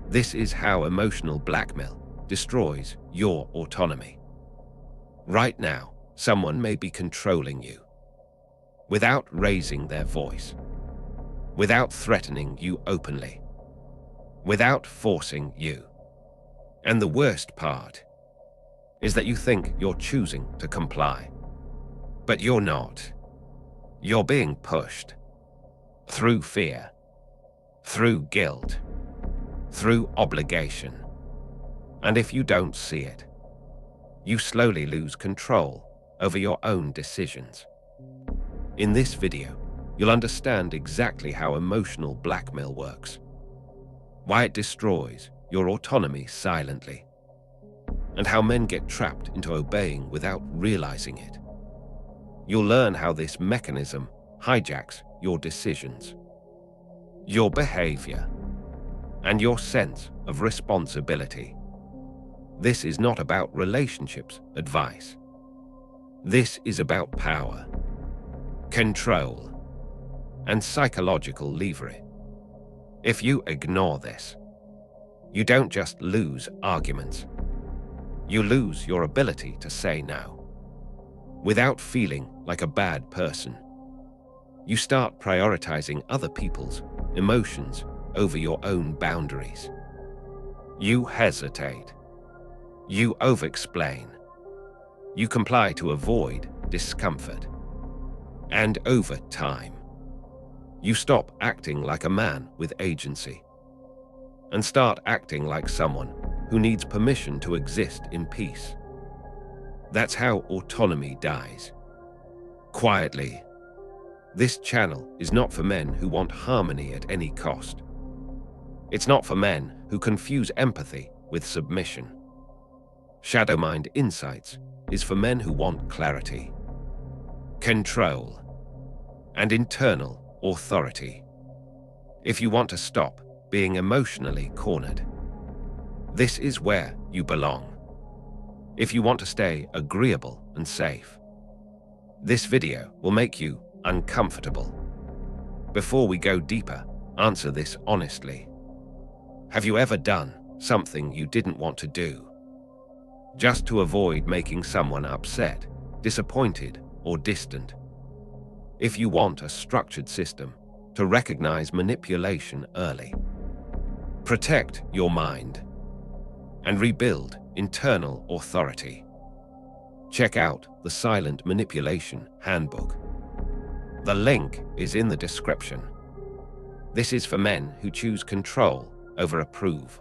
This is how emotional blackmail destroys your autonomy. Right now, someone may be controlling you without raising their voice, without threatening you openly, without forcing you. And the worst part is that you think you're choosing to comply. But you're not. You're being pushed through fear, through guilt, through obligation. And if you don't see it, you slowly lose control over your own decisions. In this video, you'll understand exactly how emotional blackmail works, why it destroys your autonomy silently, and how men get trapped into obeying without realizing it. You'll learn how this mechanism hijacks your decisions, your behavior, and your sense of responsibility. This is not about relationships advice. This is about power, control, and psychological leverage. If you ignore this, you don't just lose arguments, you lose your ability to say no without feeling like a bad person. You start prioritizing other people's emotions over your own boundaries. You hesitate. You over-explain. You comply to avoid discomfort. And over time, you stop acting like a man with agency and start acting like someone who needs permission to exist in peace. That's how autonomy dies. Quietly. This channel is not for men who want harmony at any cost. It's not for men who confuse empathy with submission. Shadow Mind Insights is for men who want clarity, control, and internal authority. If you want to stop being emotionally cornered, this is where you belong. If you want to stay agreeable and safe, this video will make you uncomfortable. Before we go deeper, answer this honestly. Have you ever done something you didn't want to do, just to avoid making someone upset, disappointed, or distant? If you want a structured system to recognize manipulation early, protect your mind, and rebuild internal authority, check out the Silent Manipulation Handbook. The link is in the description. This is for men who choose control over approve.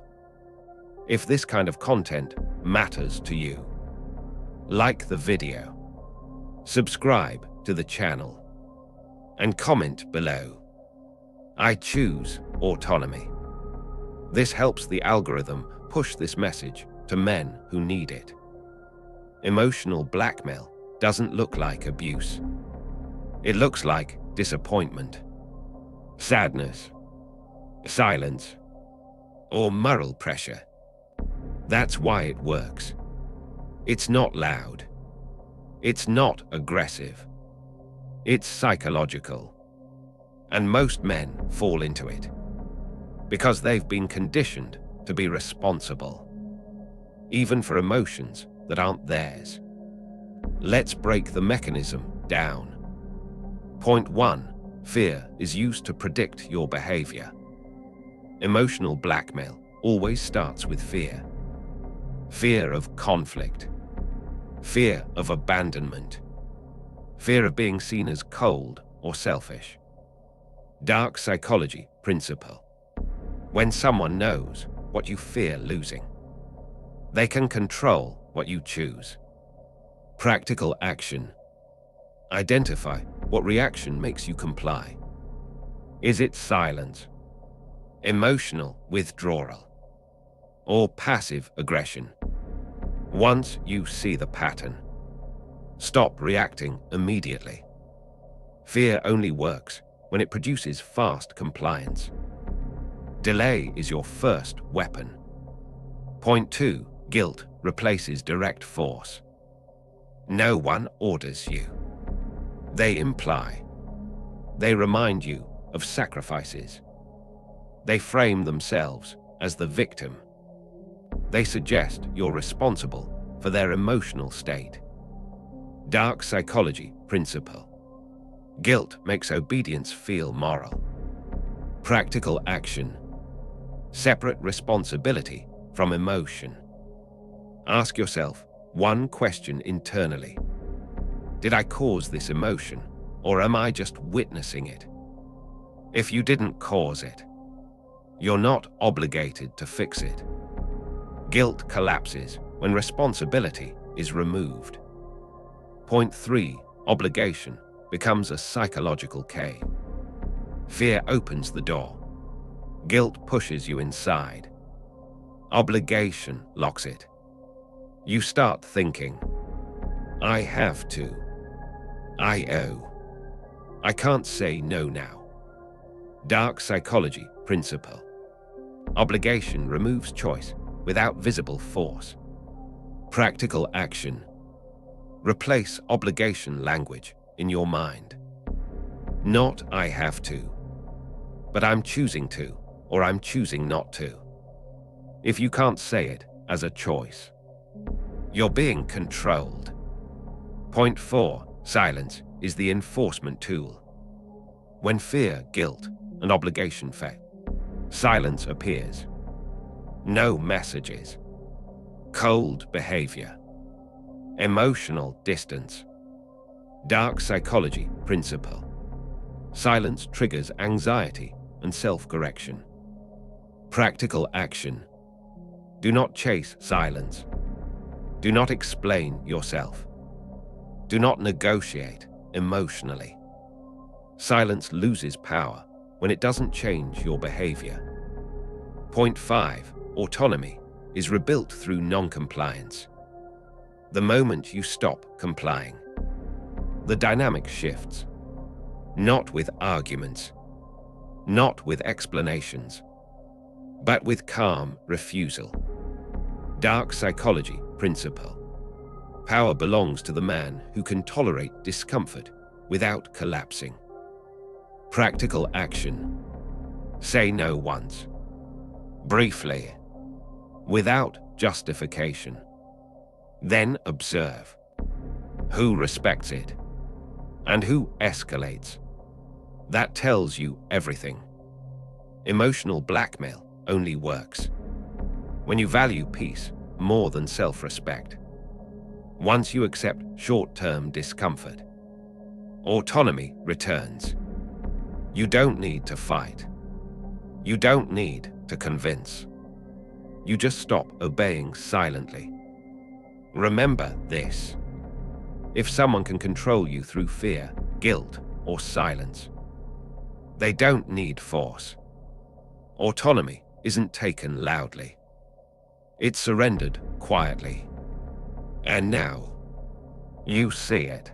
If this kind of content matters to you, like the video, subscribe to the channel, and comment below. I choose autonomy. This helps the algorithm push this message to men who need it. Emotional blackmail doesn't look like abuse. It looks like disappointment, sadness, silence, or moral pressure. That's why it works. It's not loud. It's not aggressive. It's psychological. And most men fall into it because they've been conditioned to be responsible, even for emotions that aren't theirs. Let's break the mechanism down. Point 1. Fear is used to predict your behavior. Emotional blackmail always starts with fear. Fear of conflict. Fear of abandonment. Fear of being seen as cold or selfish. Dark psychology principle. When someone knows what you fear losing, they can control what you choose. Practical action. Identify what reaction makes you comply. Is it silence, emotional withdrawal, or passive aggression? Once you see the pattern, stop reacting immediately. Fear only works when it produces fast compliance. Delay is your first weapon. Point 2. Guilt replaces direct force. No one orders you. They imply. They remind you of sacrifices. They frame themselves as the victim. They suggest you're responsible for their emotional state. Dark psychology principle. Guilt makes obedience feel moral. Practical action. Separate responsibility from emotion. Ask yourself one question internally. Did I cause this emotion, or am I just witnessing it? If you didn't cause it, you're not obligated to fix it. Guilt collapses when responsibility is removed. Point 3. Obligation becomes a psychological cave. Fear opens the door. Guilt pushes you inside. Obligation locks it. You start thinking, I have to. I owe. I can't say no now. Dark psychology principle. Obligation removes choice without visible force. Practical action. Replace obligation language in your mind. Not I have to, but I'm choosing to, or I'm choosing not to. If you can't say it as a choice, you're being controlled. Point 4. Silence is the enforcement tool. When fear, guilt, and obligation fail, silence appears. No messages. Cold behavior. Emotional distance. Dark psychology principle. Silence triggers anxiety and self-correction. Practical action. Do not chase silence. Do not explain yourself. Do not negotiate emotionally. Silence loses power when it doesn't change your behavior. Point 5. Autonomy is rebuilt through non-compliance. The moment you stop complying, the dynamic shifts. Not with arguments, not with explanations, but with calm refusal. Dark psychology principle. Power belongs to the man who can tolerate discomfort without collapsing. Practical action. Say no once, briefly, without justification. Then observe who respects it and who escalates. That tells you everything. Emotional blackmail only works when you value peace more than self-respect. Once you accept short-term discomfort, autonomy returns. You don't need to fight. You don't need to convince. You just stop obeying silently. Remember this. If someone can control you through fear, guilt, or silence, they don't need force. Autonomy isn't taken loudly. It's surrendered quietly. And now, you see it.